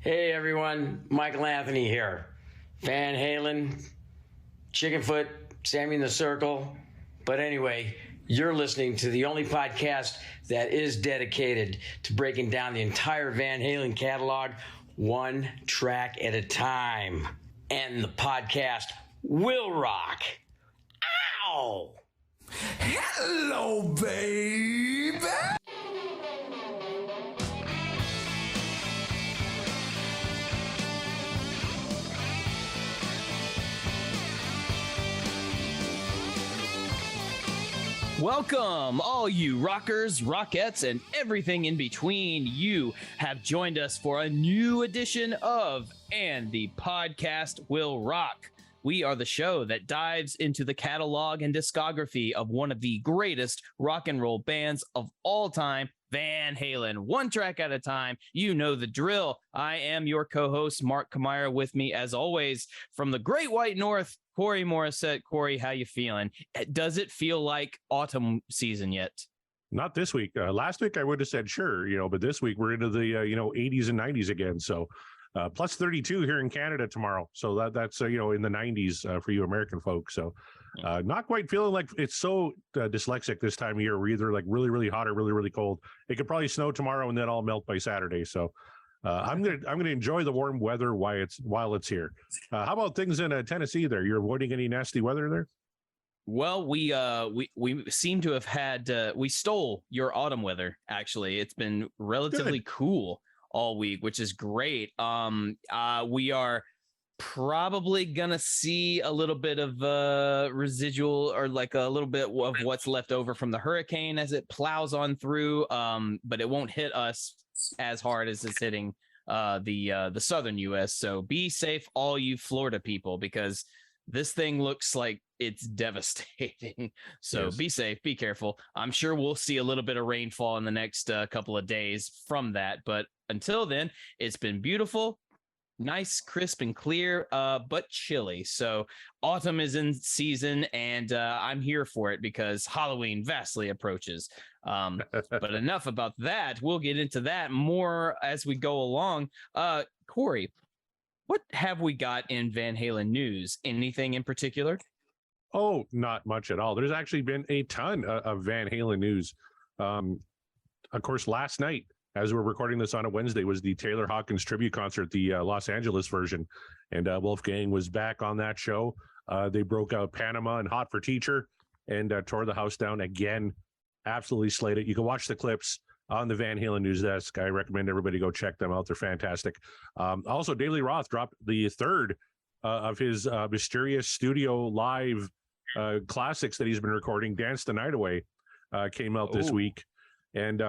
Hey everyone, Michael Anthony here. Van Halen, Chickenfoot, Sammy in the Circle. But anyway, you're listening to the only podcast that is dedicated to breaking down the entire Van Halen catalog one track at a time. And the podcast will rock. Ow! Hello, baby! Welcome, all you rockers, rockettes, and everything in between. You have joined us for a new edition of And the Podcast Will Rock. We are the show that dives into the catalog and discography of one of the greatest rock and roll bands of all time, Van Halen. One track at a time. You know the drill. I am your co-host, Mark Kamira. With me, as always, from the Great White North, Corey Morissette. Corey, how you feeling? Does it feel like autumn season yet? Not this week. Last week I would have said sure, but this week we're into the 80s and 90s again. So plus 32 here in Canada tomorrow. So that's in the 90s for you American folks. So not quite feeling like it's so dyslexic this time of year. We're either like really, really hot or really, really cold. It could probably snow tomorrow and then all melt by Saturday. So I'm gonna enjoy the warm weather while it's here. How about things in Tennessee? There, you're avoiding any nasty weather there? Well, we seem to have had we stole your autumn weather. Actually, it's been relatively cool all week, which is great. We are probably gonna see a little bit of residual or like a little bit of what's left over from the hurricane as it plows on through. But it won't hit us as hard as it's hitting the southern U.S. So be safe, all you Florida people, because this thing looks like it's devastating. So yes. Be safe, be careful. I'm sure we'll see a little bit of rainfall in the next couple of days from that. But until then, it's been beautiful, nice, crisp and clear, but chilly. So autumn is in season, and I'm here for it because Halloween vastly approaches. But enough about that. We'll get into that more as we go along. Corey, what have we got in Van Halen news? Anything in particular? Oh, not much at all. There's actually been a ton of Van Halen news. Of course, last night, as we're recording this on a Wednesday, was the Taylor Hawkins tribute concert, the Los Angeles version. And Wolfgang was back on that show. They broke out Panama and Hot for Teacher and tore the house down again. Absolutely slayed it. You can watch the clips on the Van Halen news desk. I recommend everybody go check them out. They're fantastic. Also, Daily Roth dropped the third of his mysterious studio live classics that he's been recording. Dance the Night Away came out this week. And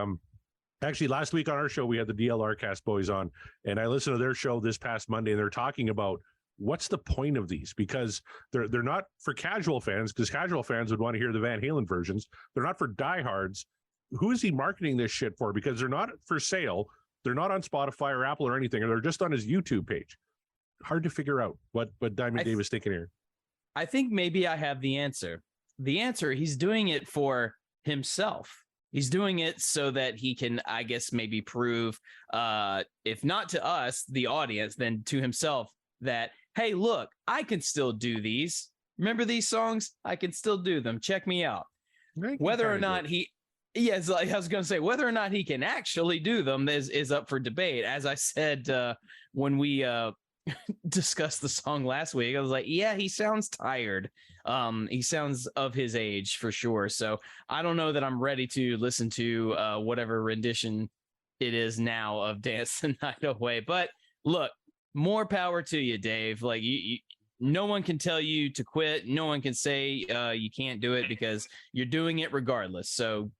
actually, last week on our show, we had the DLR Cast boys on, and I listened to their show this past Monday, and they're talking about what's the point of these, because they're not for casual fans, because casual fans would want to hear the Van Halen versions. They're not for diehards. Who is he marketing this shit for? Because they're not for sale. They're not on Spotify or Apple or anything, or they're just on his YouTube page. Hard to figure out what Diamond Dave is thinking here. I think maybe I have the answer. The answer, he's doing it for himself. He's doing it so that he can, I guess, maybe prove, if not to us, the audience, then to himself that, hey, look, I can still do these. Remember these songs? I can still do them. Check me out. Whether or not he, yes, I was going to say, whether or not he can actually do them is up for debate. As I said, when we discussed the song last week, I was like, yeah, he sounds tired. He sounds of his age for sure. So I don't know that I'm ready to listen to whatever rendition it is now of Dance the Night Away. But look, more power to you, Dave. Like you no one can tell you to quit. No one can say you can't do it, because you're doing it regardless. So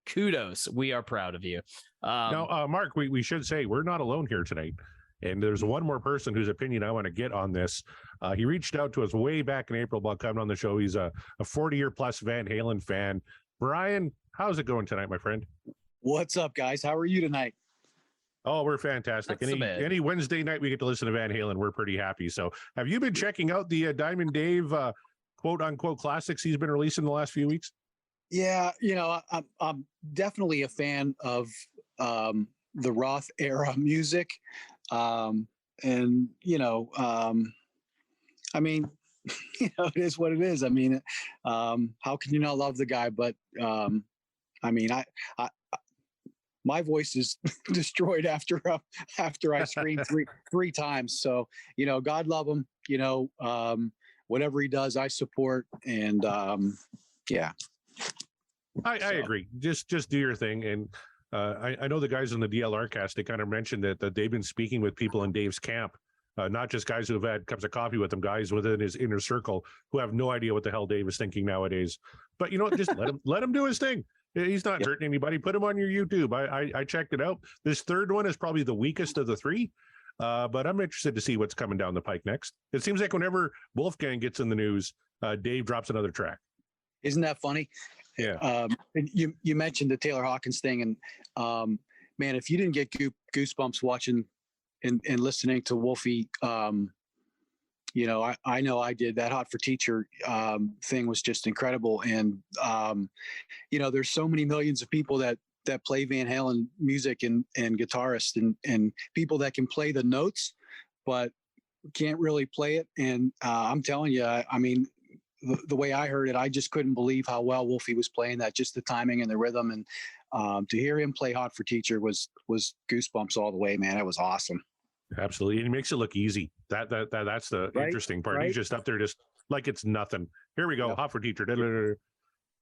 kudos. We are proud of you. Now, Mark, we should say we're not alone here tonight. And there's one more person whose opinion I want to get on this. He reached out to us way back in April about coming on the show. He's a 40-year plus Van Halen fan. Brian, how's it going tonight, my friend? What's up, guys? How are you tonight? Oh, we're fantastic. Any Wednesday night we get to listen to Van Halen, we're pretty happy. So have you been checking out the Diamond Dave quote unquote classics he's been releasing the last few weeks? Yeah, I'm definitely a fan of the Roth era music. And, I mean, it is what it is. I mean, how can you not love the guy? But, I mean, I my voice is destroyed after I screamed three times. So, God love him, whatever he does, I support. And, yeah. I agree. Just do your thing. And I know the guys on the DLR cast, they kind of mentioned that they've been speaking with people in Dave's camp, not just guys who have had cups of coffee with him, guys within his inner circle who have no idea what the hell Dave is thinking nowadays. But just let him do his thing. He's not hurting anybody. Put him on your YouTube. I checked it out. This third one is probably the weakest of the three. But I'm interested to see what's coming down the pike next. It seems like whenever Wolfgang gets in the news, Dave drops another track. Isn't that funny? Yeah. You mentioned the Taylor Hawkins thing, and man, if you didn't get goosebumps watching and listening to Wolfie, I know I did. That Hot for Teacher thing was just incredible. And there's so many millions of people that play Van Halen music and guitarists and people that can play the notes, but can't really play it. And I'm telling you, I mean, the way I heard it, I just couldn't believe how well Wolfie was playing that, just the timing and the rhythm. And to hear him play Hot for Teacher was goosebumps all the way, man. It was awesome. Absolutely. And he makes it look easy. That's the interesting part. He's just up there just like it's nothing. Here we go. Hot for Teacher.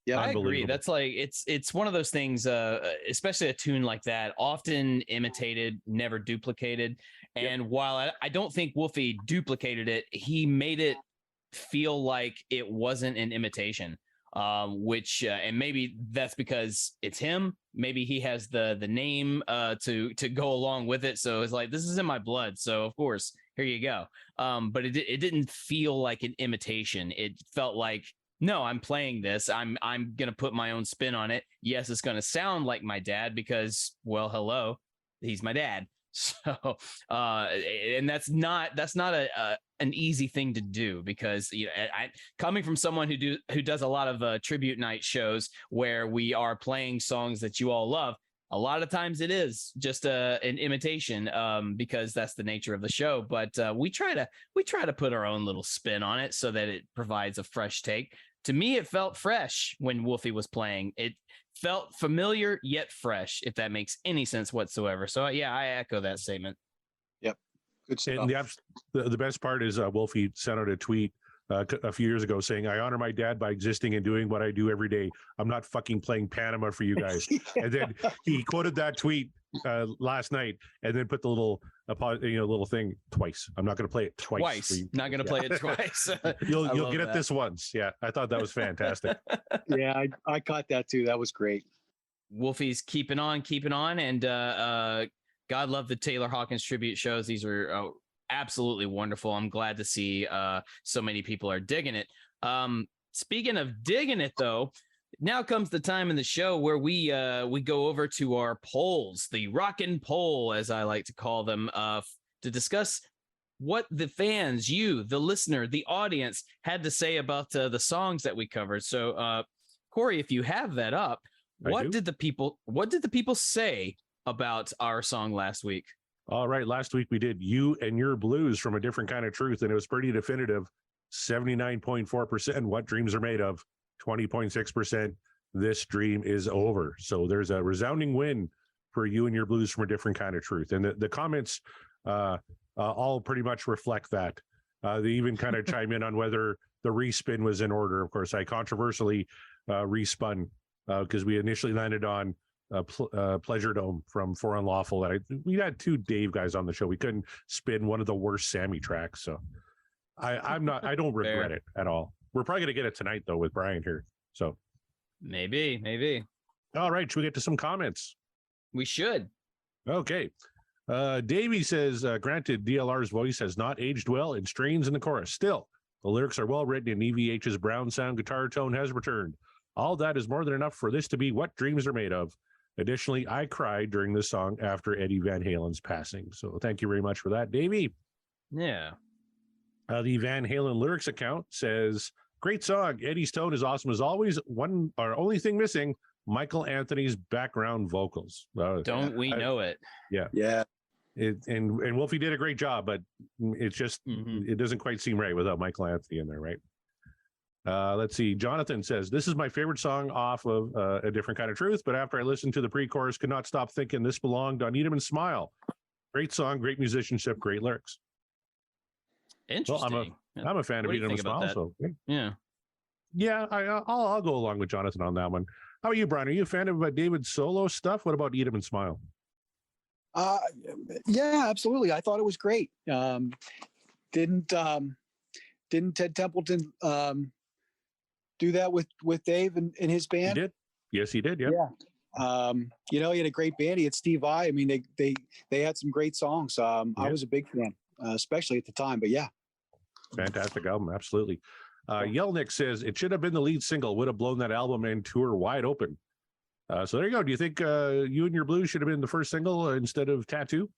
Yeah, I agree. That's like it's one of those things, especially a tune like that, often imitated, never duplicated. And while I don't think Wolfie duplicated it, he made it feel like it wasn't an imitation. Which and maybe that's because it's him. Maybe he has the name to go along with it. So it's like, this is in my blood. So of course, here you go. But it didn't feel like an imitation. It felt like, no, I'm playing this. I'm gonna put my own spin on it. Yes, it's gonna sound like my dad because, well, hello, he's my dad. So and that's not an easy thing to do, because coming from someone who does a lot of tribute night shows where we are playing songs that you all love, a lot of times it is just an imitation, because that's the nature of the show. But we try to put our own little spin on it so that it provides a fresh take. To me, it felt fresh when Wolfie was playing. It felt familiar yet fresh, if that makes any sense whatsoever. So yeah, I echo that statement. Yep, good stuff. And the best part is Wolfie sent out a tweet a few years ago saying, "I honor my dad by existing and doing what I do every day. I'm not fucking playing Panama for you guys." And then he quoted that tweet last night, and then put the little thing twice. I'm not going to play it twice. Not going to play it twice. You'll get it this once. Yeah, I thought that was fantastic. Yeah, I caught that too. That was great. Wolfie's keeping on, and God love the Taylor Hawkins tribute shows. These are absolutely wonderful. I'm glad to see so many people are digging it. Speaking of digging it, though, now comes the time in the show where we go over to our polls, the rockin' poll, as I like to call them, to discuss what the fans, you, the listener, the audience, had to say about the songs that we covered. So, Corey, if you have that up, what did the people say about our song last week? All right, last week we did You and Your Blues from A Different Kind of Truth, and it was pretty definitive. 79.4%. What Dreams Are Made Of. 20.6%. This Dream Is Over. So there's a resounding win for You and Your Blues from A Different Kind of Truth. And the comments all pretty much reflect that. They even kind of chime in on whether the respin was in order. Of course, I controversially respun because we initially landed on Pleasure Dome from For Unlawful. We had two Dave guys on the show. We couldn't spin one of the worst Sammy tracks. So I don't regret it at all. We're probably going to get it tonight, though, with Brian here. So maybe. All right. Should we get to some comments? We should. Okay. Davey says, granted, DLR's voice has not aged well and strains in the chorus. Still, the lyrics are well written and EVH's brown sound guitar tone has returned. All that is more than enough for this to be What Dreams Are Made Of. Additionally, I cried during this song after Eddie Van Halen's passing. So thank you very much for that, Davey. Yeah. The Van Halen lyrics account says, great song. Eddie's tone is awesome as always. Only thing missing, Michael Anthony's background vocals. Don't we know it? Yeah. Yeah. And Wolfie did a great job, but it's just it doesn't quite seem right without Michael Anthony in there, right? Let's see. Jonathan says, this is my favorite song off of A Different Kind of Truth, but after I listened to the pre-chorus, could not stop thinking this belonged on Eat 'Em and Smile. Great song, great musicianship, great lyrics. Interesting. Well, I'm a fan of Eat 'Em and Smile. So yeah, I'll go along with Jonathan on that one. How are you, Brian? Are you a fan of David's solo stuff? What about Eat 'Em and Smile? Yeah, absolutely. I thought it was great. Didn't Ted Templeton do that with Dave and his band? He did. Yes, he did. Yeah. He had a great band. He had Steve Vai. I mean, they had some great songs. I was a big fan, especially at the time. But yeah, fantastic album, absolutely. Yelnick says it should have been the lead single. Would have blown that album and tour wide open. So there you go. Do you think You and Your Blues should have been the first single instead of Tattoo?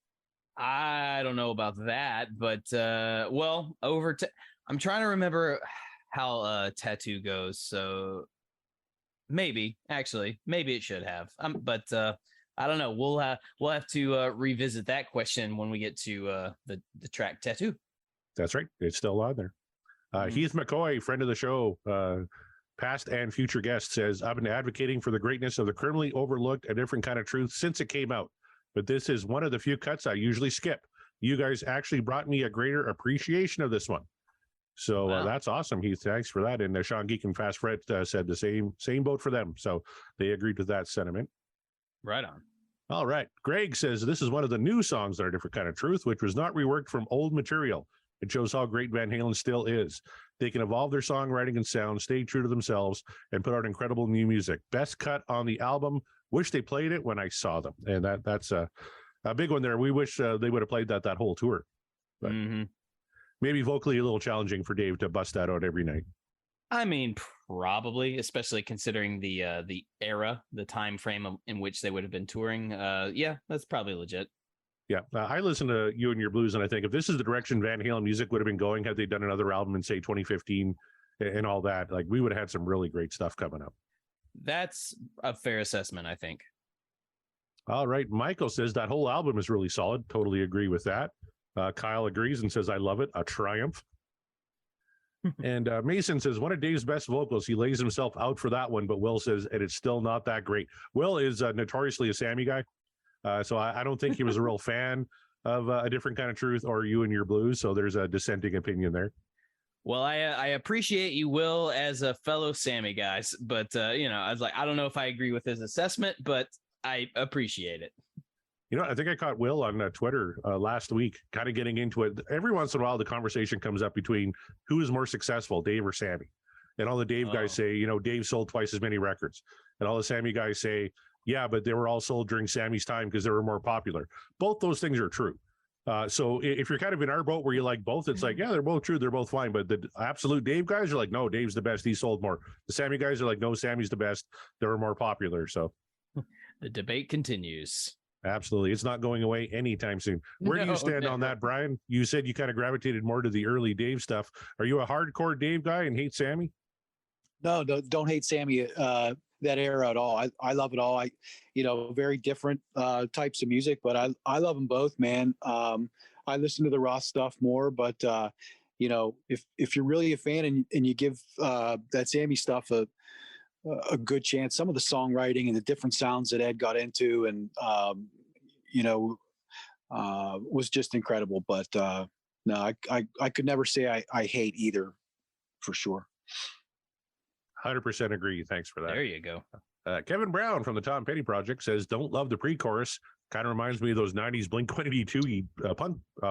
I don't know about that, but I'm trying to remember how Tattoo goes. So maybe it should have. But I don't know. We'll have to revisit that question when we get to the track Tattoo. That's right. It's still on there. Heath McCoy, friend of the show, past and future guest, says, I've been advocating for the greatness of the criminally overlooked A Different Kind of Truth since it came out, but this is one of the few cuts I usually skip. You guys actually brought me a greater appreciation of this one. So that's awesome, Heath. Thanks for that. And Sean Geek and Fast Fred said the same boat for them. So they agreed with that sentiment. Right on. All right. Greg says this is one of the new songs that are A Different Kind of Truth, which was not reworked from old material. It shows how great Van Halen still is. They can evolve their songwriting and sound, stay true to themselves, and put out incredible new music. Best cut on the album. Wish they played it when I saw them. And that's a big one there. We wish they would have played that whole tour. But maybe vocally a little challenging for Dave to bust that out every night. I mean, probably, especially considering the era, the time frame in which they would have been touring. Yeah, that's probably legit. Yeah, I listen to You and Your Blues, and I think if this is the direction Van Halen music would have been going, had they done another album in, say, 2015 and all that, like we would have had some really great stuff coming up. That's a fair assessment, I think. All right. Michael says that whole album is really solid. Totally agree with that. Kyle agrees and says, I love it. A triumph. And Mason says, one of Dave's best vocals. He lays himself out for that one, but Will says, and it's still not that great. Will is notoriously a Sammy guy. So I don't think he was a real fan of A Different Kind of Truth or You and Your Blues. So there's a dissenting opinion there. Well, I appreciate you, Will, as a fellow Sammy guys, but I was like, I don't know if I agree with his assessment, but I appreciate it. I think I caught Will on Twitter last week, kind of getting into it. Every once in a while, the conversation comes up between who is more successful, Dave or Sammy. And all the Dave guys say, Dave sold twice as many records. And all the Sammy guys say, yeah, but they were all sold during Sammy's time because they were more popular. Both those things are true. So if you're kind of in our boat where you like both, it's like, yeah, they're both true. They're both fine. But the absolute Dave guys are like, no, Dave's the best. He sold more. The Sammy guys are like, no, Sammy's the best. They were more popular. So the debate continues. Absolutely. It's not going away anytime soon. Where do you stand on that, Brian? You said you kind of gravitated more to the early Dave stuff. Are you a hardcore Dave guy and hate Sammy? No, don't hate Sammy. That era at all. I love it all. Very different types of music, but I love them both, man. I listen to the Roth stuff more, but if you're really a fan and you give that Sammy stuff a good chance, some of the songwriting and the different sounds that Ed got into and was just incredible. But no, I could never say I hate either, for sure. 100% agree. Thanks for that. There you go. Kevin Brown from the Tom Petty Project says, don't love the pre-chorus. Kind of reminds me of those 90s Blink-182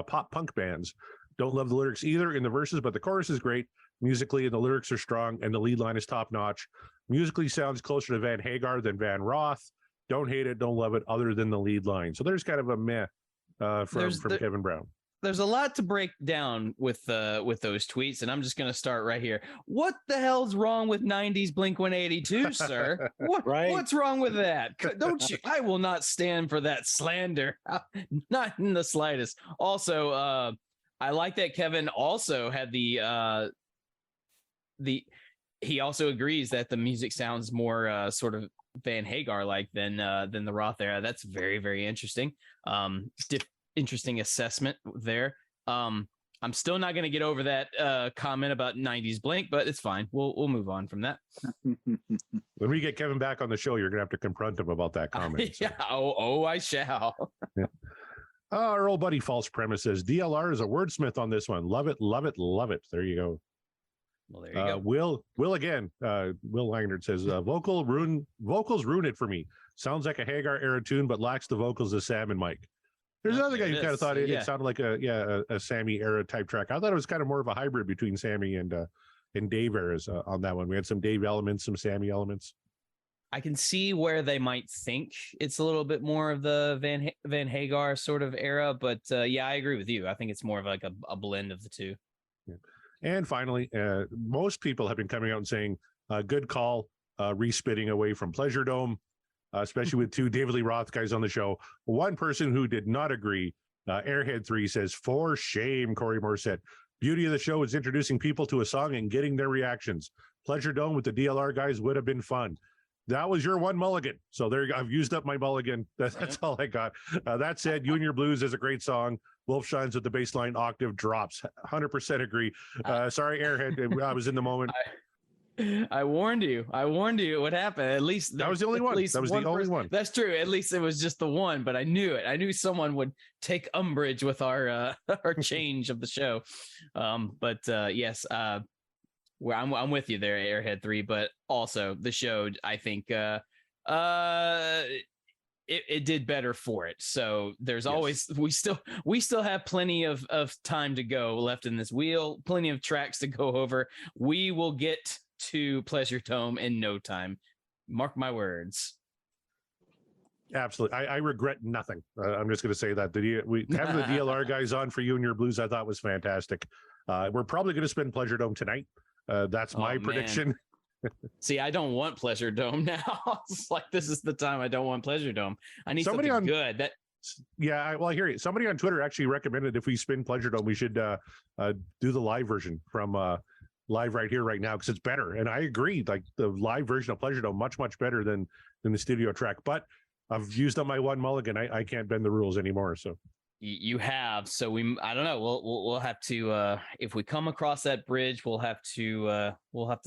pop punk bands. Don't love the lyrics either in the verses, but the chorus is great. Musically, and the lyrics are strong, and the lead line is top-notch. Musically sounds closer to Van Hagar than Van Roth. Don't hate it, don't love it, other than the lead line. So there's kind of a meh from Kevin Brown. There's a lot to break down with those tweets, and I'm just going to start right here. What the hell's wrong with 90s Blink-182, sir? What's wrong with that? Don't you? I will not stand for that slander, not in the slightest. Also, I like that Kevin also had he also agrees that the music sounds more sort of Van Hagar like than the Roth era. That's very, very interesting. interesting assessment there. I'm still not going to get over that comment about 90s Blink, but it's fine. We'll move on from that. When we get Kevin back on the show, you're going to have to confront him about that comment. Yeah. Oh, I shall. Yeah. Our old buddy False Premise says DLR is a wordsmith on this one. Love it, love it, love it. There you go. Well, there you go. Will again. Will Langnerd says vocals ruin it for me. Sounds like a Hagar era tune, but lacks the vocals of Sam and Mike. There's another guy who kind of thought it sounded like a Sammy era type track. I thought it was kind of more of a hybrid between Sammy and Dave eras on that one. We had some Dave elements, some Sammy elements. I can see where they might think it's a little bit more of the Van Hagar sort of era, but yeah, I agree with you. I think it's more of like a blend of the two. Yeah. And finally, most people have been coming out and saying, good call, respitting away from Pleasure Dome, especially with two David Lee Roth guys on the show. One person who did not agree, Airhead 3 says, for shame, Corey Morissette. Beauty of the show is introducing people to a song and getting their reactions. Pleasure Dome with the DLR guys would have been fun. That was your one mulligan. So there you go. I've used up my mulligan. That's all I got. That said, You and Your Blues is a great song. Wolf Shines with the bass line octave drops. 100% agree. Sorry, Airhead. I was in the moment. I warned you. What happened? At least that was the only one. That was the only one. That's true. At least it was just the one, but I knew it. I knew someone would take umbrage with our our change of the show. Yes, well, I'm with you there, Airhead 3. But also the show, I think, it did better for it. So there's always we still have plenty of time to go left in this wheel. Plenty of tracks to go over. We will get to Pleasure Dome in no time. Mark my words. Absolutely. I regret nothing. I'm just going to say that we having the DLR guys on for You and Your Blues, I thought was fantastic. We're probably going to spend Pleasure Dome tonight. That's my prediction. See, I don't want Pleasure Dome now. It's like this is the time I don't want Pleasure Dome. I need something good. Well, I hear you. Somebody on Twitter actually recommended if we spin Pleasure Dome, we should do the live version from live right here, right now, because it's better. And I agree, like the live version of Pleasure Dome, much better than the studio track. But I've used up my one mulligan. I can't bend the rules anymore. So you have. So I don't know. We'll have to if we come across that bridge, we'll have to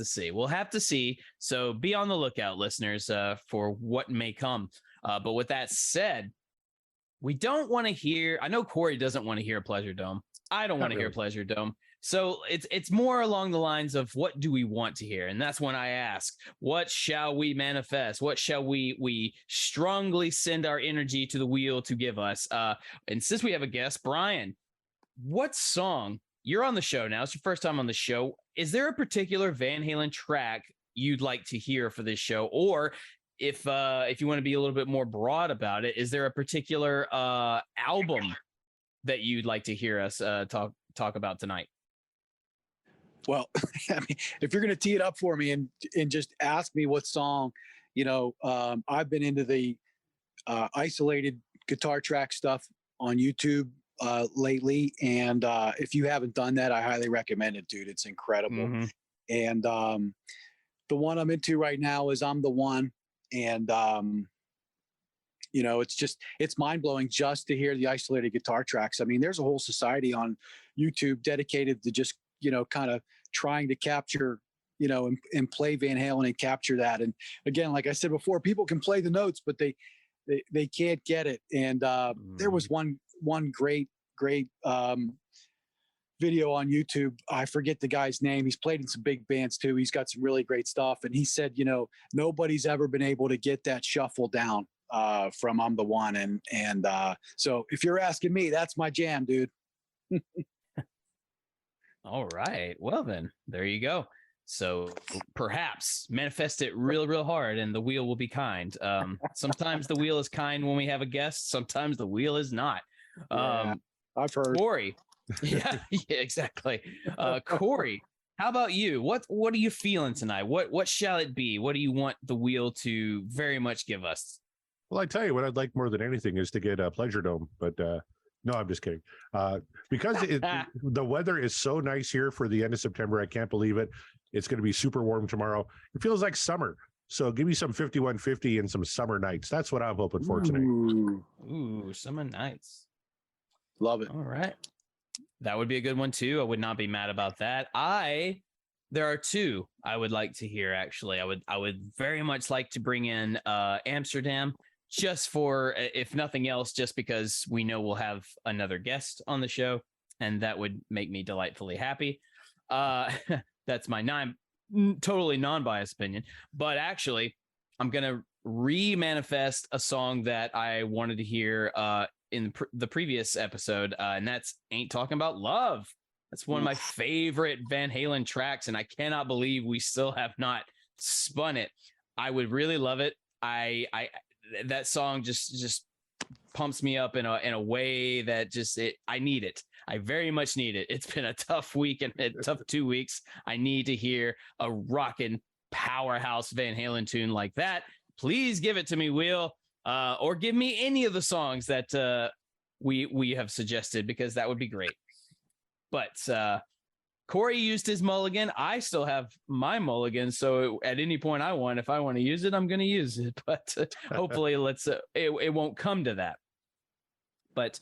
see. We'll have to see. So be on the lookout, listeners, for what may come. But with that said, we don't want to hear. I know Corey doesn't want to hear Pleasure Dome. I don't want to hear Pleasure Dome. So it's more along the lines of what do we want to hear? And that's when I ask, what shall we manifest? What shall we strongly send our energy to the wheel to give us? And since we have a guest, Brian, what song, you're on the show now, it's your first time on the show. Is there a particular Van Halen track you'd like to hear for this show? Or if you want to be a little bit more broad about it, is there a particular album that you'd like to hear us talk about tonight? Well, I mean, if you're going to tee it up for me and just ask me what song, I've been into the isolated guitar track stuff on YouTube lately. And if you haven't done that, I highly recommend it, dude. It's incredible. Mm-hmm. And the one I'm into right now is I'm the One. And, it's mind blowing just to hear the isolated guitar tracks. I mean, there's a whole society on YouTube dedicated to just, kind of trying to capture, and play Van Halen and capture that. And again, like I said before, people can play the notes, but they can't get it. And there was one great video on YouTube. I forget the guy's name. He's played in some big bands too. He's got some really great stuff. And he said, nobody's ever been able to get that shuffle down from I'm the One. And so if you're asking me, that's my jam, dude. All right. Well, then there you go. So perhaps manifest it real hard and the wheel will be kind. Sometimes the wheel is kind when we have a guest. Sometimes the wheel is not. I've heard. Corey. Yeah, exactly. Corey, how about you? What are you feeling tonight? What shall it be? What do you want the wheel to very much give us? Well, I tell you what I'd like more than anything is to get a Pleasure Dome, but no, I'm just kidding. Because the weather is so nice here for the end of September. I can't believe it. It's going to be super warm tomorrow. It feels like summer. So give me some 5150 and some summer nights. That's what I'm hoping for tonight. Ooh, summer nights. Love it. All right. That would be a good one too. I would not be mad about that. There are two I would like to hear actually. I would very much like to bring in Amsterdam, just for, if nothing else, just because we know we'll have another guest on the show, and that would make me delightfully happy. That's my totally non-biased opinion. But actually, I'm gonna re-manifest a song that I wanted to hear in the previous episode, and that's "Ain't Talking About Love." That's one of my favorite Van Halen tracks, and I cannot believe we still have not spun it. I would really love it. That song just pumps me up in a way that I need it. I very much need it. It's been a tough week and a tough 2 weeks. I need to hear a rockin' powerhouse Van Halen tune like that. Please give it to me, Will, or give me any of the songs that we have suggested, because that would be great. But Corey used his mulligan. I still have my mulligan. So at any point if I want to use it, I'm going to use it. But hopefully it won't come to that. But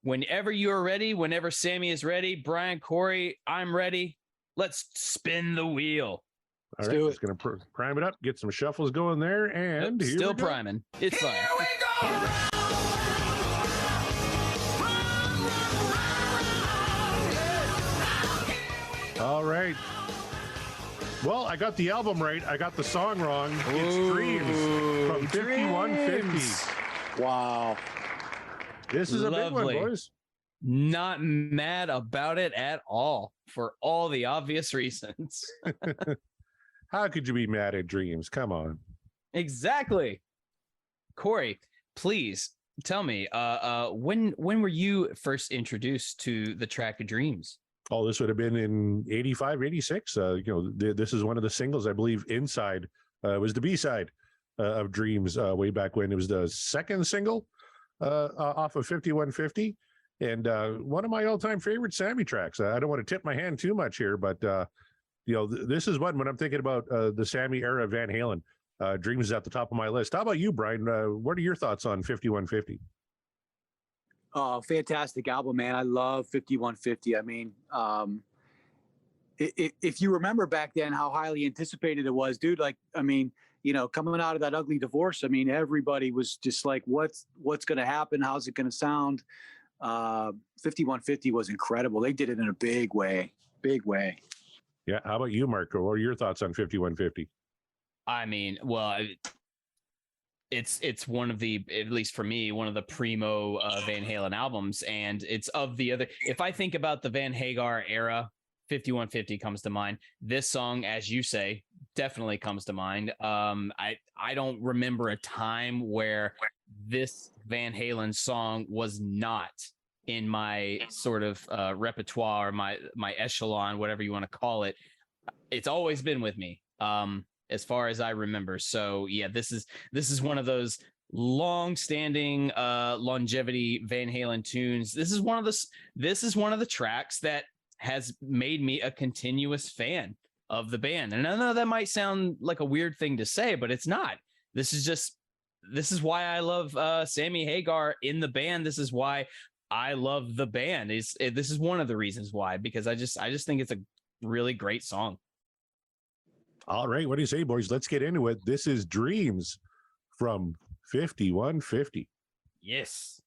whenever you're ready, whenever Sammy is ready, Brian, Corey, I'm ready. Let's spin the wheel. All right, just going to prime it up, get some shuffles going there, and still priming. It's fine. Here we go. All right. Well, I got the album right. I got the song wrong. It's Dreams from 5150. Wow. This is Lovely. A big one, boys. Not mad about it at all, for all the obvious reasons. How could you be mad at Dreams? Come on. Exactly. Corey, please tell me, when were you first introduced to the track Dreams? Oh, this would have been in 85, 86. This is one of the singles, I believe, Inside was the B-side of Dreams way back when. It was the second single off of 5150. And one of my all-time favorite Sammy tracks. I don't want to tip my hand too much here, but this is one when I'm thinking about the Sammy era Van Halen. Dreams is at the top of my list. How about you, Brian? What are your thoughts on 5150? Oh, fantastic album, man. I love 5150. I mean, if you remember back then how highly anticipated it was, dude, coming out of that ugly divorce, I mean, everybody was just like, what's going to happen? How's it going to sound? 5150 was incredible. They did it in a big way. Yeah. How about you, Marco? What are your thoughts on 5150? I mean, well, it's one of the, at least for me, one of the primo Van Halen albums. And it's of the other, if I think about the Van Hagar era, 5150 comes to mind. This song, as you say, definitely comes to mind. I don't remember a time where this Van Halen song was not in my sort of repertoire, or my echelon, whatever you want to call it. It's always been with me. As far as I remember. So yeah, this is one of those long-standing longevity Van Halen tunes. This is one of the tracks that has made me a continuous fan of the band. And I know that might sound like a weird thing to say, but it's not. This is why I love Sammy Hagar in the band. This is why I love the band. This is one of the reasons why, because I just think it's a really great song. All right. What do you say, boys? Let's get into it. This is Dreams from 5150. Yes.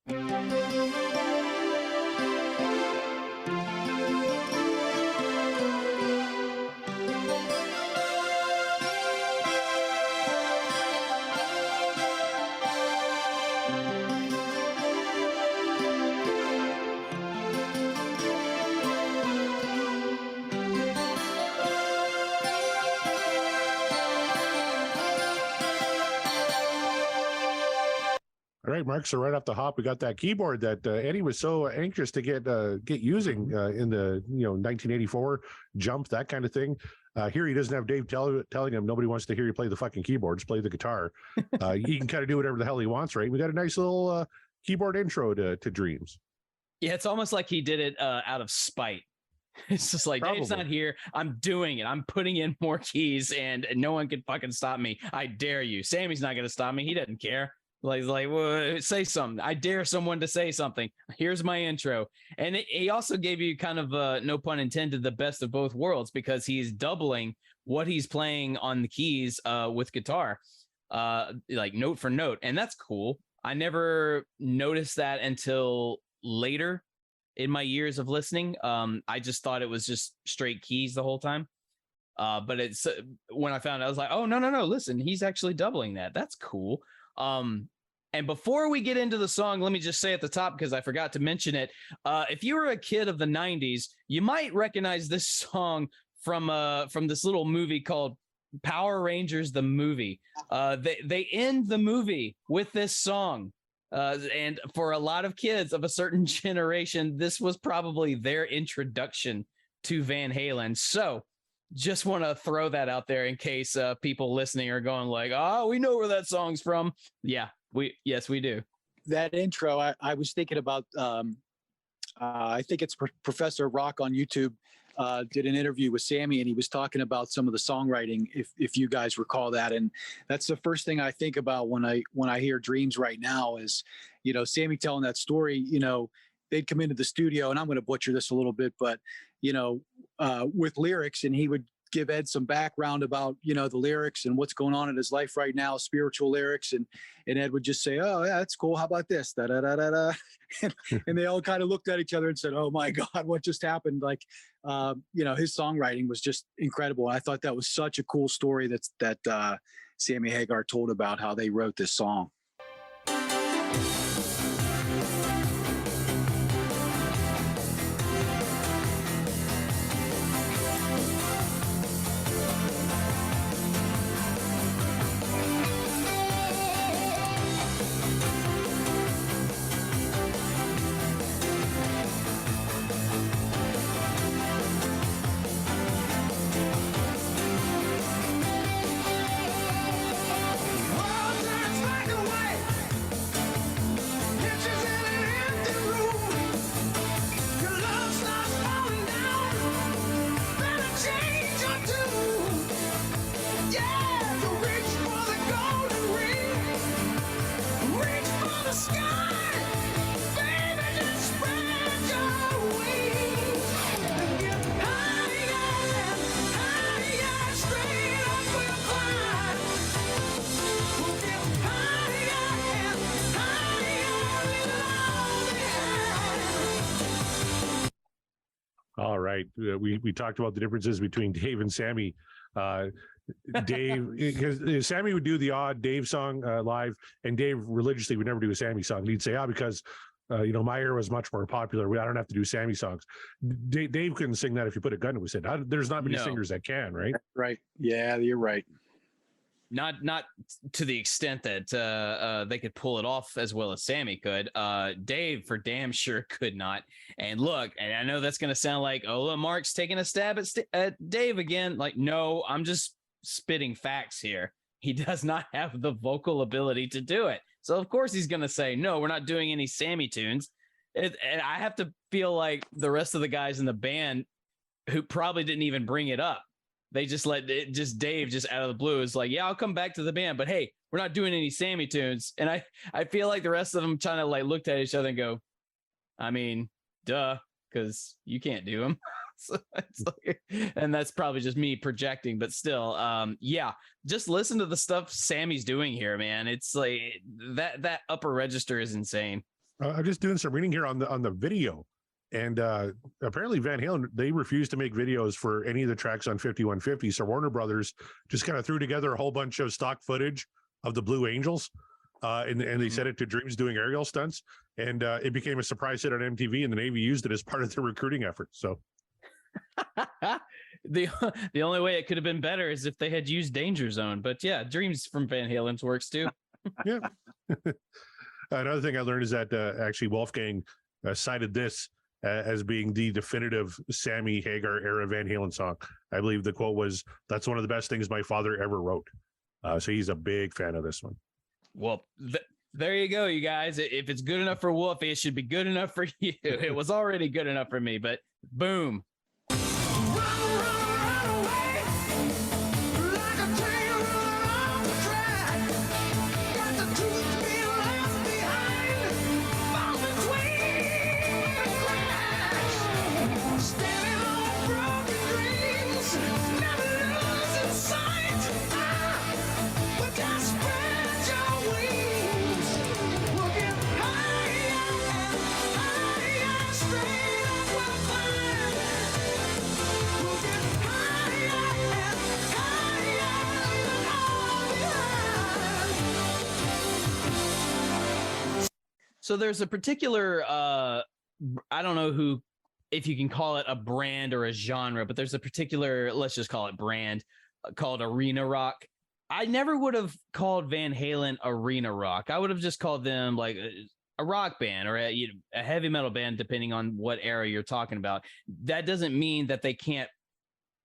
All right, Mark. So right off the hop, we got that keyboard that Eddie was so anxious to get using in the 1984 jump, that kind of thing. Here he doesn't have Dave telling him nobody wants to hear you play the fucking keyboards, play the guitar. He can kind of do whatever the hell he wants, right? We got a nice little keyboard intro to Dreams. Yeah, it's almost like he did it out of spite. It's just like, Dave's not here. I'm doing it. I'm putting in more keys, and no one can fucking stop me. I dare you. Sammy's not going to stop me. He doesn't care. Well, say something. I dare someone to say something. Here's my intro. And he also gave you kind of, no pun intended, the best of both worlds, because he's doubling what he's playing on the keys with guitar, like note for note. And that's cool. I never noticed that until later in my years of listening. I just thought it was just straight keys the whole time. But it's when I found out, I was like, oh, no, listen, he's actually doubling that. That's cool. And before we get into the song, let me just say at the top, because I forgot to mention it. If you were a kid of the 90s, you might recognize this song from this little movie called Power Rangers, the movie. They end the movie with this song. And for a lot of kids of a certain generation, this was probably their introduction to Van Halen. So just want to throw that out there in case people listening are going like, oh, we know where that song's from. Yeah, yes, we do. That intro, I was thinking about, I think it's Professor Rock on YouTube did an interview with Sammy, and he was talking about some of the songwriting, if you guys recall that. And that's the first thing I think about when I hear Dreams right now is, Sammy telling that story. They'd come into the studio, and I'm going to butcher this a little bit, but with lyrics, and he would give Ed some background about the lyrics and what's going on in his life right now, spiritual lyrics, and Ed would just say, oh yeah, that's cool, how about this, da da da da da. And they all kind of looked at each other and said, oh my God, what just happened? Like his songwriting was just incredible. I thought that was such a cool story that Sammy Hagar told about how they wrote this song. All right. We talked about the differences between Dave and Sammy. Dave, because Sammy would do the odd Dave song live, and Dave religiously would never do a Sammy song. He'd say, because my era was much more popular. I don't have to do Sammy songs. Dave couldn't sing that if you put a gun to his head. There's not many singers that can, right? Right. Yeah, you're right. Not to the extent that they could pull it off as well as Sammy could. Dave for damn sure could not. And look, and I know that's going to sound like, oh, look, Mark's taking a stab at Dave again. Like, no, I'm just spitting facts here. He does not have the vocal ability to do it. So of course he's going to say, no, we're not doing any Sammy tunes. And I have to feel like the rest of the guys in the band who probably didn't even bring it up. They just let Dave just out of the blue is like, yeah, I'll come back to the band, but hey, we're not doing any Sammy tunes. And I feel like the rest of them kind of like looked at each other and go, I mean, duh, because you can't do them. So it's like, and that's probably just me projecting, but still, yeah, just listen to the stuff Sammy's doing here, man. It's like that upper register is insane. I'm just doing some reading here on the video. And apparently Van Halen, they refused to make videos for any of the tracks on 5150. So Warner Brothers just kind of threw together a whole bunch of stock footage of the Blue Angels. And they sent it to Dreams doing aerial stunts. And it became a surprise hit on MTV, and the Navy used it as part of their recruiting effort. So the only way it could have been better is if they had used Danger Zone. But yeah, Dreams from Van Halen's works too. Yeah. Another thing I learned is that actually Wolfgang cited this as being the definitive Sammy Hagar era Van Halen song. I believe the quote was, "That's one of the best things my father ever wrote." So he's a big fan of this one. Well, there you go, you guys. If it's good enough for Wolf, it should be good enough for you. It was already good enough for me, but boom. So there's a particular, I don't know if you can call it a brand or a genre, but there's a particular, let's just call it brand called arena rock. I never would have called Van Halen arena rock. I would have just called them like a rock band or a heavy metal band, depending on what era you're talking about. That doesn't mean that they can't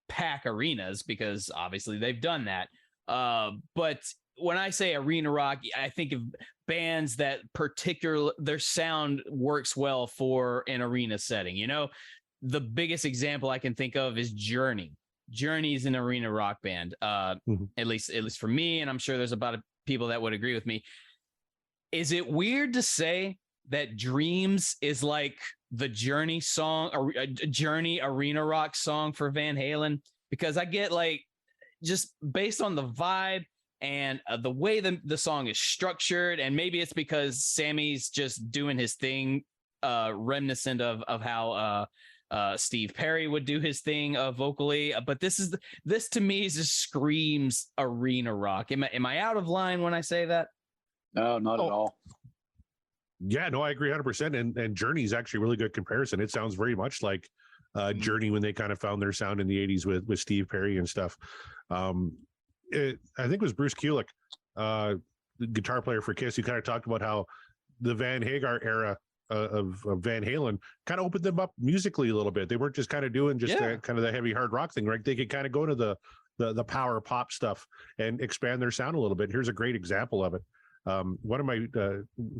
pack arenas, because obviously they've done that. But when I say arena rock, I think of bands that their sound works well for an arena setting. The biggest example I can think of is Journey. Journey is an arena rock band, at least for me, and I'm sure there's about people that would agree with me. Is it weird to say that Dreams is like the Journey song, or Journey arena rock song for Van Halen? Because I get, like, just based on the vibe and the way the song is structured, and maybe it's because Sammy's just doing his thing, reminiscent of how Steve Perry would do his thing vocally. But this to me just screams arena rock. Am I out of line when I say that? No, not at all. Yeah, no, I agree 100%. And Journey is actually a really good comparison. It sounds very much like Journey when they kind of found their sound in the 80s with Steve Perry and stuff. I think it was Bruce Kulick, the guitar player for Kiss, who kind of talked about how the Van Hagar era of Van Halen kind of opened them up musically a little bit. They weren't just kind of doing kind of the heavy hard rock thing, right? They could kind of go to the power pop stuff and expand their sound a little bit. Here's a great example of it. One of my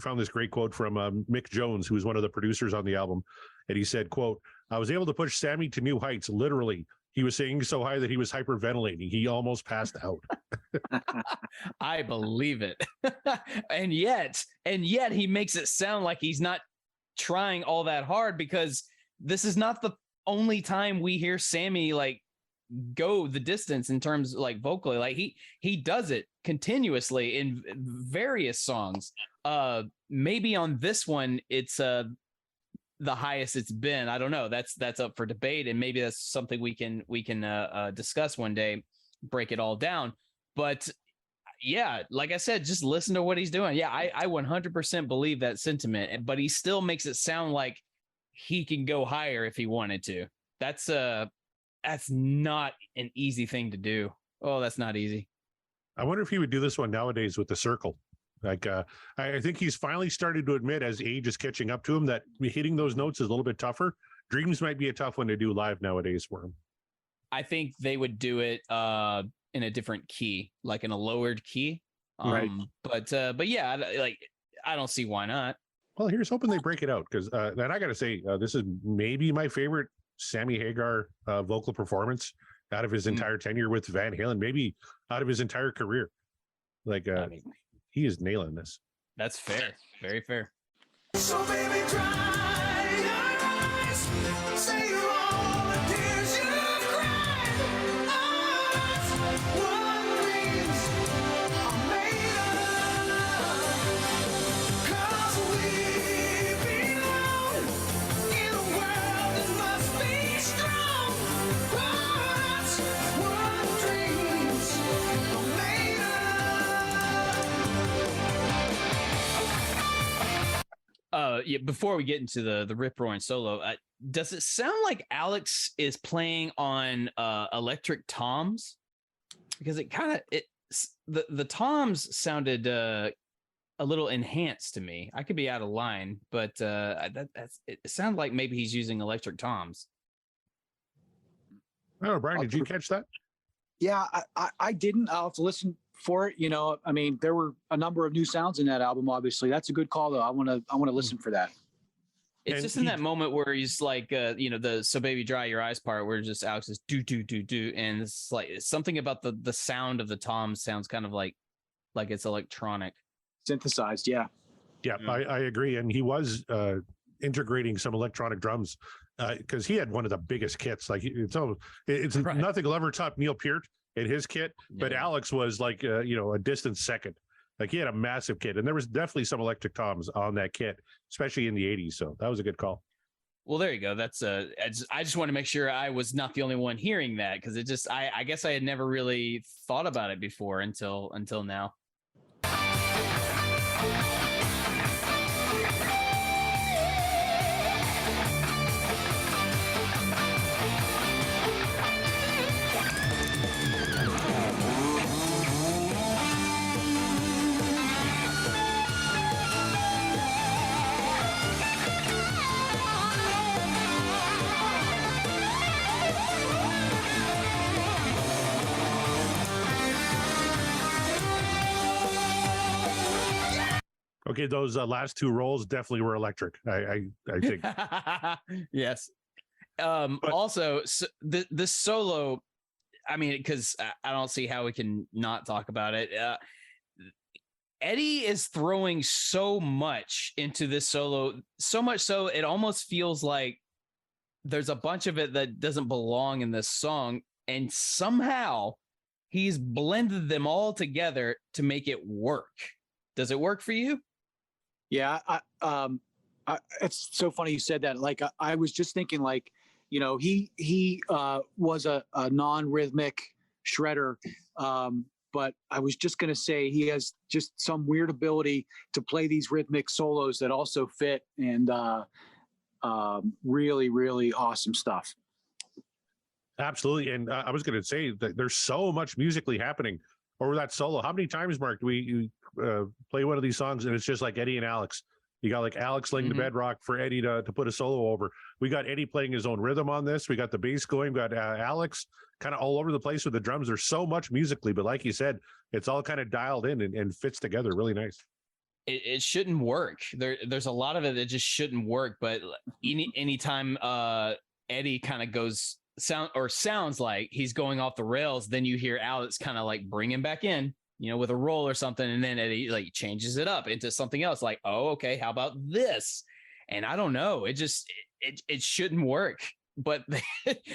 found this great quote from Mick Jones, who was one of the producers on the album, and he said, quote, "I was able to push Sammy to new heights. Literally, he was singing so high that he was hyperventilating. He almost passed out." I believe it. and yet he makes it sound like he's not trying all that hard, because this is not the only time we hear Sammy like go the distance in terms like vocally. Like he does it continuously in various songs. Maybe on this one it's the highest it's been. I don't know. That's up for debate, and maybe that's something we can discuss one day, break it all down. But yeah, like I said, just listen to what he's doing. Yeah, I 100% believe that sentiment, but he still makes it sound like he can go higher if he wanted to. That's not an easy thing to do. Oh, that's not easy. I wonder if he would do this one nowadays with the Circle. Like, I think he's finally started to admit, as age is catching up to him, that hitting those notes is a little bit tougher. Dreams might be a tough one to do live nowadays for him. I think they would do it in a different key, like in a lowered key. Right. But yeah, like, I don't see why not. Well, here's hoping they break it out, because and I got to say, this is maybe my favorite Sammy Hagar vocal performance out of his entire tenure with Van Halen, maybe out of his entire career. Like, I mean, he is nailing this. That's fair. Very fair. So baby, dry your eyes. Say all the tears you've cried. What dreams are made of. 'Cause we belong in a world that must be strong. That's what dreams are made of. Yeah, before we get into the rip roaring solo, does it sound like Alex is playing on electric toms? Because it kind of the toms sounded a little enhanced to me. I could be out of line, but it sounded like maybe he's using electric toms. Oh, Brian, did you catch that? Yeah, I didn't. I'll have to listen for it. You know, I mean, there were a number of new sounds in that album. Obviously, that's a good call, though. I want to listen for that. It's And just in that moment where he's like, the "So Baby Dry Your Eyes" part, where just Alex is do, and it's like something about the sound of the toms sounds kind of like it's electronic. Synthesized, yeah. Yeah, I agree. And he was integrating some electronic drums because he had one of the biggest kits. Like it's Right. nothing will ever top Neil Peart in his kit, but Yeah. Alex was like a distant second. Like he had a massive kit, and there was definitely some electric toms on that kit, especially in the 80s. So that was a good call. Well, there you go. That's I just want to make sure I was not the only one hearing that, because I guess I had never really thought about it before until now. Okay, those last two rolls definitely were electric. I think. Yes. But- Also, this solo, I mean, because I don't see how we can not talk about it. Eddie is throwing so much into this solo, so much so it almost feels like there's a bunch of it that doesn't belong in this song, and somehow he's blended them all together to make it work. Does it work for you? Yeah, it's so funny you said that. Like, I was just thinking, like, you know, he was a non-rhythmic shredder, but I was just gonna say he has just some weird ability to play these rhythmic solos that also fit, and really, really awesome stuff. Absolutely. And I was going to say that there's so much musically happening over that solo. How many times, Mark, do we play one of these songs and it's just like Eddie and Alex? You got like Alex laying the bedrock for Eddie to put a solo over. We got Eddie playing his own rhythm on this. We got the bass going. We got Alex kind of all over the place with the drums. There's so much musically, but like you said, it's all kind of dialed in and fits together really nice. It shouldn't work. There's a lot of it that just shouldn't work. But anytime Eddie kind of sounds like he's going off the rails, then you hear Alex kind of like bring him back in, you know, with a roll or something, and then Eddie like changes it up into something else. Like, oh, okay, how about this? And I don't know. It shouldn't work. But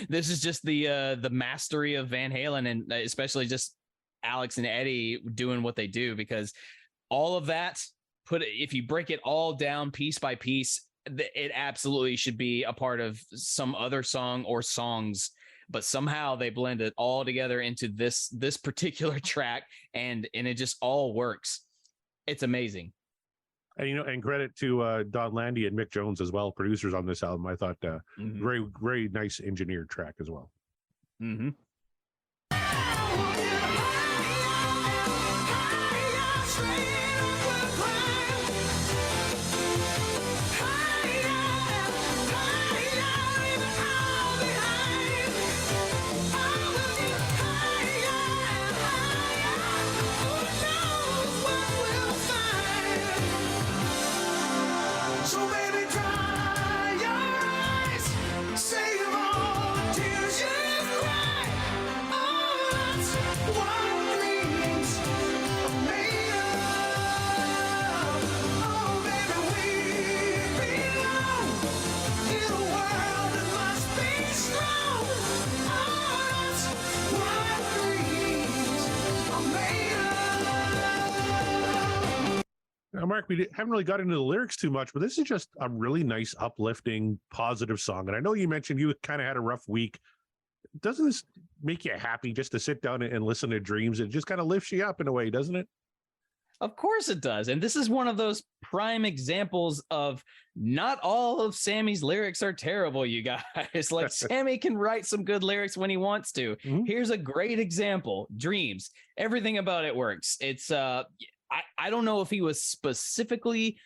this is just the mastery of Van Halen, and especially just Alex and Eddie doing what they do, because all of that, if you break it all down piece by piece, it absolutely should be a part of some other song or songs, but somehow they blend it all together into this particular track, and it just all works. It's amazing. And and credit to Don Landy and Mick Jones as well, producers on this album. I thought very, very nice engineered track as well. Mm-hmm. So baby, dry your eyes, save all the tears you've cried. Oh, that's what dreams are made of. Oh, baby, we belong in a world that must be strong. Oh, that's what dreams are made of. Now, Mark, we haven't really got into the lyrics too much, but this is just a really nice, uplifting, positive song. And I know you mentioned you kind of had a rough week. Doesn't this make you happy just to sit down and listen to Dreams? It just kind of lifts you up in a way, doesn't it? Of course it does. And this is one of those prime examples of not all of Sammy's lyrics are terrible, you guys. Like, Sammy can write some good lyrics when he wants to. Mhm. Here's a great example. Dreams. Everything about it works. It's I don't know if he was specifically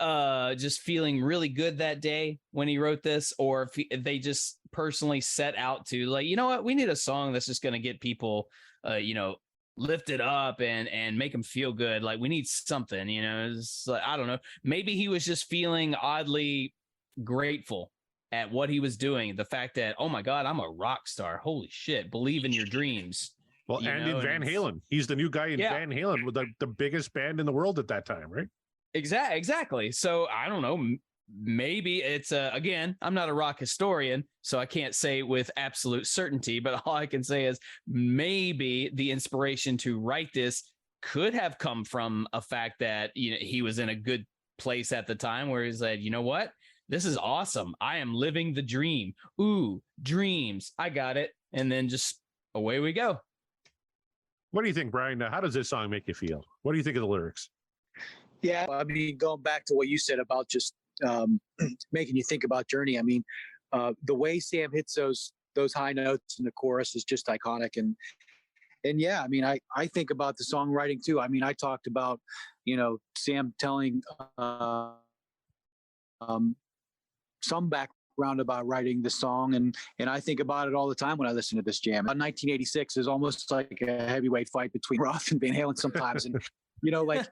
just feeling really good that day when he wrote this, or if they just personally set out to, like, you know what, we need a song that's just going to get people lifted up and make them feel good. Like, we need something, it's like, I don't know, maybe he was just feeling oddly grateful at what he was doing, the fact that, oh my God, I'm a rock star, holy shit, believe in your dreams. Well, and in Van Halen, he's the new guy in Van Halen, with the biggest band in the world at that time, right? Exactly. So I don't know. Maybe it's again, I'm not a rock historian, so I can't say with absolute certainty, but all I can say is maybe the inspiration to write this could have come from a fact that he was in a good place at the time where he said, you know what? This is awesome. I am living the dream. Ooh, dreams. I got it. And then just away we go. What do you think, Brian? How does this song make you feel? What do you think of the lyrics? Yeah, I mean, going back to what you said about just making you think about Journey. I mean, the way Sam hits those high notes in the chorus is just iconic. And yeah, I mean, I think about the songwriting too. I mean, I talked about, Sam telling some background about writing the song, and I think about it all the time when I listen to this jam. 1986 is almost like a heavyweight fight between Roth and Van Halen sometimes, and Like,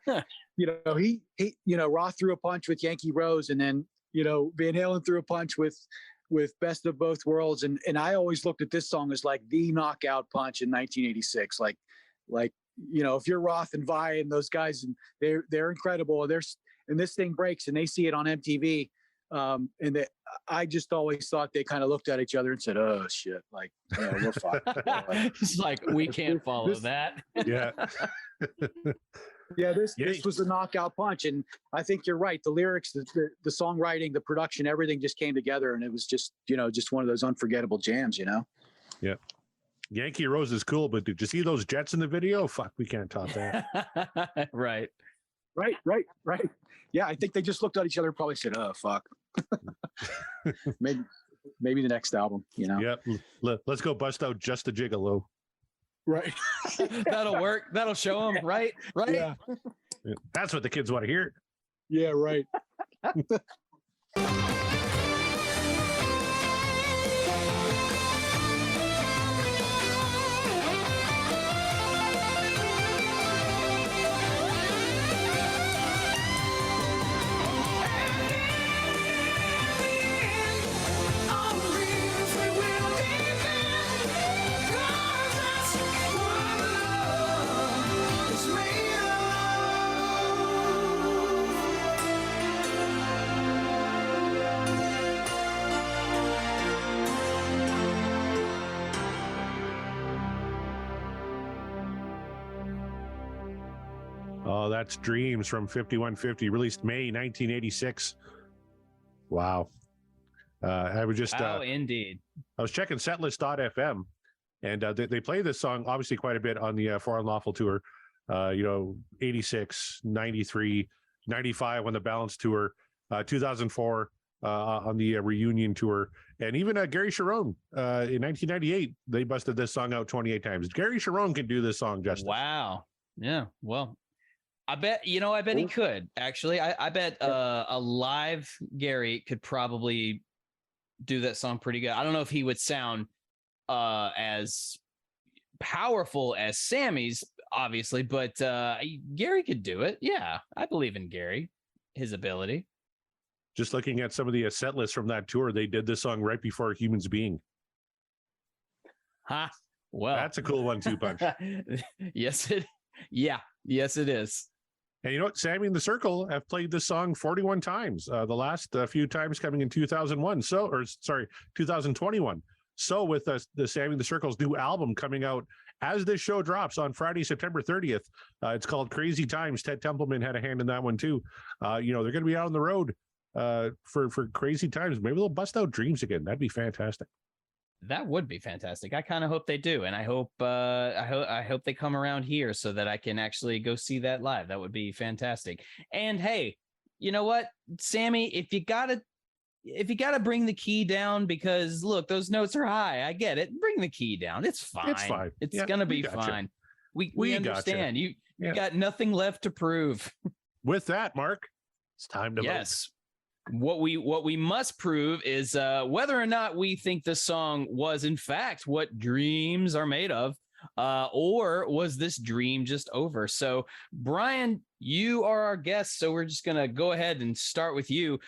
Roth threw a punch with Yankee Rose, and then, Van Halen threw a punch with Best of Both Worlds. And I always looked at this song as like the knockout punch in 1986. Like, if you're Roth and Vi and those guys, and they're incredible. And this thing breaks and they see it on MTV. I just always thought they kind of looked at each other and said, "Oh shit, like, we're fine." It's like, we can't follow that. Yeah. Yeah, this was a knockout punch, and I think you're right. The lyrics, the songwriting, the production, everything just came together, and it was just one of those unforgettable jams. Yeah. Yankee Rose is cool, but did you see those Jets in the video? Fuck, we can't top that. Right. Yeah, I think they just looked at each other and probably said, "Oh fuck." maybe the next album. Yep. Let's go bust out Just a Gigolo. Right. That'll work. That'll show them. Right. Yeah. That's what the kids want to hear. Yeah. Right. Oh, that's Dreams from 5150, released May 1986. Wow. I was just indeed. I was checking setlist.fm, and they play this song obviously quite a bit on the For Unlawful tour. 86, 93, 95 on the Balance tour, 2004 on the Reunion tour, and even Gary Cherone in 1998 they busted this song out 28 times. Gary Cherone can do this song justice. Wow. Yeah. Well, I bet he could actually. I bet a live Gary could probably do that song pretty good. I don't know if he would sound as powerful as Sammy's, obviously, but Gary could do it. Yeah, I believe in Gary, his ability. Just looking at some of the set lists from that tour, they did this song right before Humans Being. Ha! Well, that's a cool 1-2 punch. Yes, it is. And you know what? Sammy and the Circle have played this song 41 times. The last few times coming in 2021. 2021. So with the Sammy and the Circle's new album coming out as this show drops on Friday, September 30th, it's called Crazy Times. Ted Templeman had a hand in that one too. They're going to be out on the road for Crazy Times. Maybe they'll bust out Dreams again. That'd be fantastic. That would be fantastic. I kind of hope they do, and I hope they come around here so that I can actually go see that live. That would be fantastic. And hey, you know what, Sammy, if you gotta bring the key down, because look, those notes are high. I get it. Bring the key down. It's fine. It's fine. It's gonna be fine. We understand. You got nothing left to prove. With that, Mark, it's time to vote. What we must prove is whether or not we think the song was in fact what dreams are made of, or was this dream just over? So, Brian, you are our guest, so we're just gonna go ahead and start with you.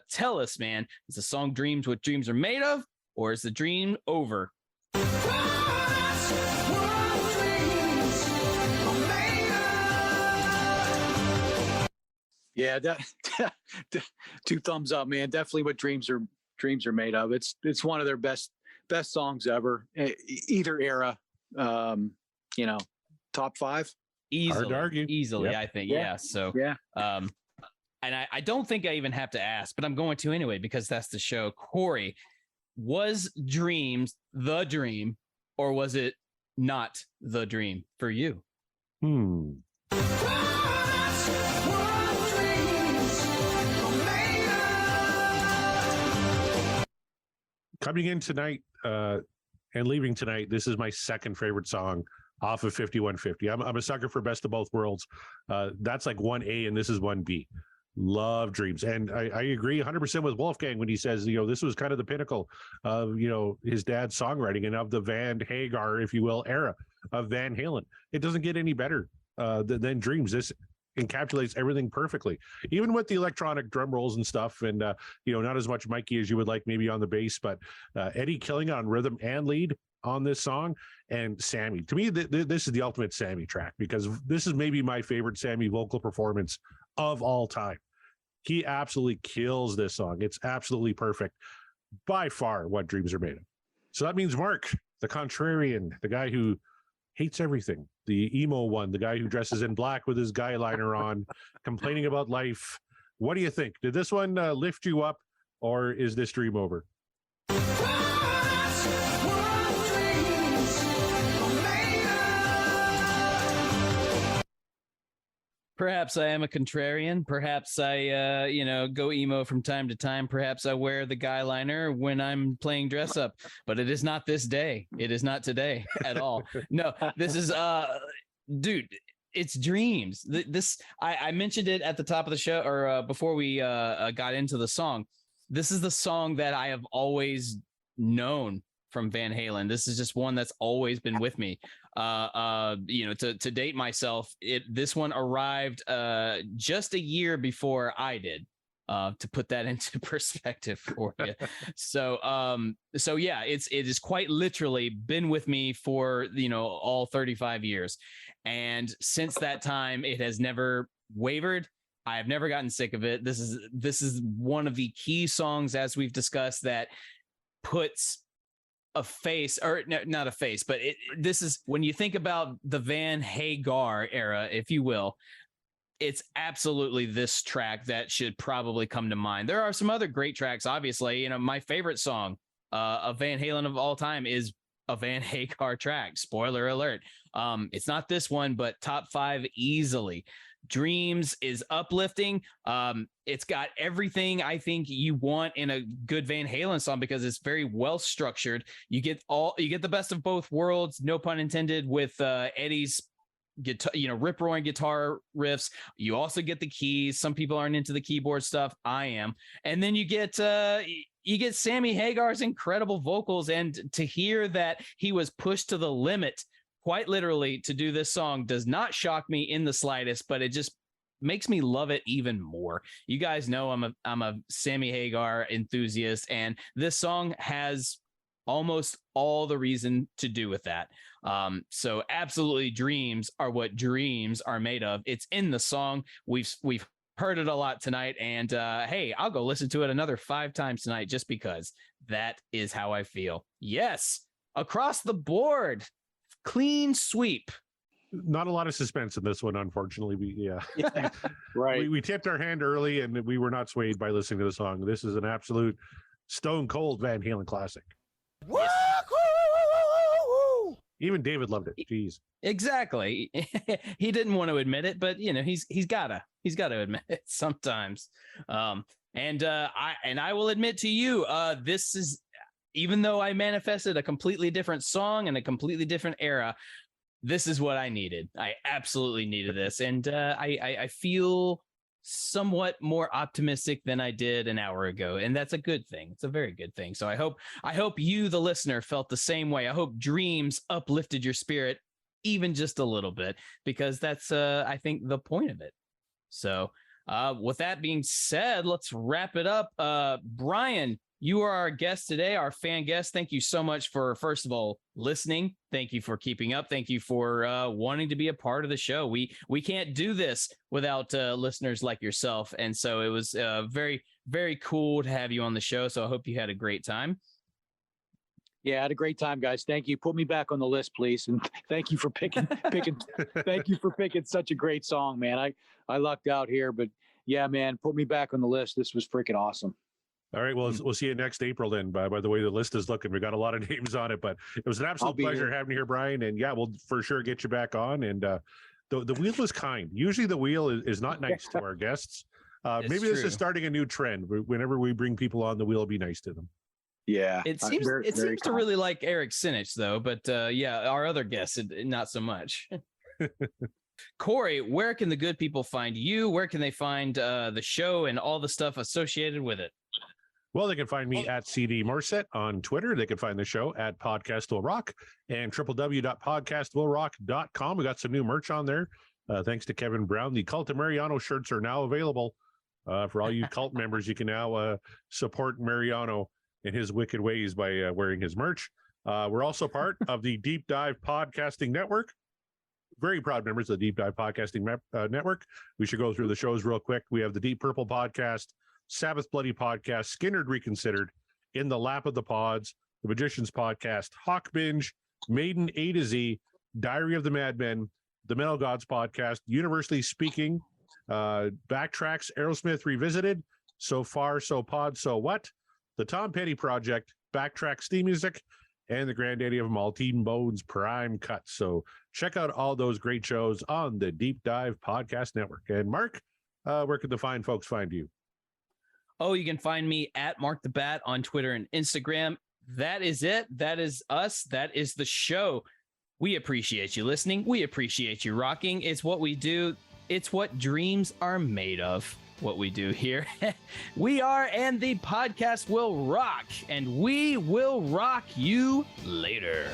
Tell us, man, is the song "Dreams" what dreams are made of, or is the dream over? Yeah, two thumbs up, man. Definitely what dreams are made of. It's one of their best songs ever, either era. Top 5. Easily, hard to argue. Easily, Yep. I think. Yeah. So, yeah. And I don't think I even have to ask, but I'm going to anyway because that's the show. Corey, was Dreams the dream, or was it not the dream for you? Coming in tonight and leaving tonight, this is my second favorite song off of 5150. I'm a sucker for Best of Both Worlds. That's like 1A and this is 1B. Love Dreams. And I agree 100% with Wolfgang when he says, this was kind of the pinnacle of, his dad's songwriting and of the Van Hagar, if you will, era of Van Halen. It doesn't get any better than Dreams. This encapsulates everything perfectly, even with the electronic drum rolls and stuff, and not as much Mikey as you would like maybe on the bass, but Eddie killing it on rhythm and lead on this song. And Sammy, to me, this is the ultimate Sammy track, because this is maybe my favorite Sammy vocal performance of all time. He absolutely kills this song. It's absolutely perfect, by far what Dreams are made of. So that means Mark, the contrarian, the guy who hates everything, the emo one, the guy who dresses in black with his guy liner on, complaining about life. What do you think? Did this one lift you up, or is this dream over? Perhaps I am a contrarian. Perhaps I, go emo from time to time. Perhaps I wear the guy liner when I'm playing dress up, but it is not this day. It is not today at all. No, this is, dude, it's Dreams. I mentioned it at the top of the show, or before we got into the song. This is the song that I have always known from Van Halen. This is just one that's always been with me. To date myself, this one arrived just a year before I did, to put that into perspective for you. So yeah, it is quite literally been with me for all 35 years, and since that time it has never wavered. I have never gotten sick of it. This is one of the key songs, as we've discussed, that puts a face, or no, not a face, but this is when you think about the Van Hagar era, if you will, it's absolutely this track that should probably come to mind. There are some other great tracks, obviously. My favorite song of Van Halen of all time is a Van Hagar track. Spoiler alert. It's not this one, but top 5 easily. Dreams is uplifting. It's got everything I think you want in a good Van Halen song, because it's very well structured. You get the best of both worlds, no pun intended, with Eddie's guitar, rip roaring guitar riffs. You also get the keys. Some people aren't into the keyboard stuff. I am. And then you get Sammy Hagar's incredible vocals, and to hear that he was pushed to the limit, quite literally, to do this song does not shock me in the slightest, but it just makes me love it even more. You guys know I'm a Sammy Hagar enthusiast, and this song has almost all the reason to do with that. So absolutely, Dreams are what dreams are made of. It's in the song. We've heard it a lot tonight, and hey, I'll go listen to it another 5 times tonight, just because that is how I feel. Yes, across the board. Clean sweep. Not a lot of suspense in this one, unfortunately. Yeah. Right. We tipped our hand early, and we were not swayed by listening to the song. This is an absolute stone cold Van Halen classic. Yes. Even David loved it. Jeez. Exactly. He didn't want to admit it, but he's gotta admit it sometimes. And I will admit to you, this is, even though I manifested a completely different song and a completely different era, this is what I needed. I absolutely needed this. And I feel somewhat more optimistic than I did an hour ago. And that's a good thing. It's a very good thing. So I hope you, the listener, felt the same way. I hope Dreams uplifted your spirit even just a little bit, because that's, I think, the point of it. So with that being said, let's wrap it up. Brian, you are our guest today, our fan guest. Thank you so much for, first of all, listening. Thank you for keeping up. Thank you for wanting to be a part of the show. We can't do this without listeners like yourself. And so it was very, very cool to have you on the show. So I hope you had a great time. Yeah, I had a great time, guys. Thank you. Put me back on the list, please. And thank you for picking thank you for picking such a great song, man. I lucked out here, but yeah, man, put me back on the list. This was freaking awesome. All right, well, we'll see you next April then. By the way the list is looking, we got a lot of names on it, but it was an absolute pleasure having you here, Brian. And yeah, we'll for sure get you back on. And the wheel is kind. Usually the wheel is not nice to our guests. Maybe this is starting a new trend. Whenever we bring people on, the wheel will be nice to them. Yeah, it seems to really like Eric Sinich though, but yeah, our other guests not so much. Corey, where can the good people find you? Where can they find the show and all the stuff associated with it? Well, they can find me at CD Morset on Twitter. They can find the show at Podcast Will Rock and www.podcastwillrock.com. We got some new merch on there. Thanks to Kevin Brown. The Cult of Mariano shirts are now available. For all you cult members, you can now support Mariano in his wicked ways by wearing his merch. We're also part of the Deep Dive Podcasting Network. Very proud members of the Deep Dive Podcasting Network. We should go through the shows real quick. We have the Deep Purple Podcast, Sabbath Bloody Podcast, Skinnerd Reconsidered, In the Lap of the Pods, The Magicians Podcast, Hawk Binge, Maiden A to Z, Diary of the Madmen, The Metal Gods Podcast, Universally Speaking, Backtracks, Aerosmith Revisited, So Far, So Pod, So What, The Tom Petty Project, Backtracks Theme Music, and the granddaddy of them all, Team Bones Prime Cut. So check out all those great shows on the Deep Dive Podcast Network. And Mark, where can the fine folks find you? Oh, you can find me at Mark the Bat on Twitter and Instagram. That is it. That is us. That is the show. We appreciate you listening. We appreciate you rocking. It's what we do. It's what dreams are made of. What we do here. We are, and the podcast will rock, and we will rock you later.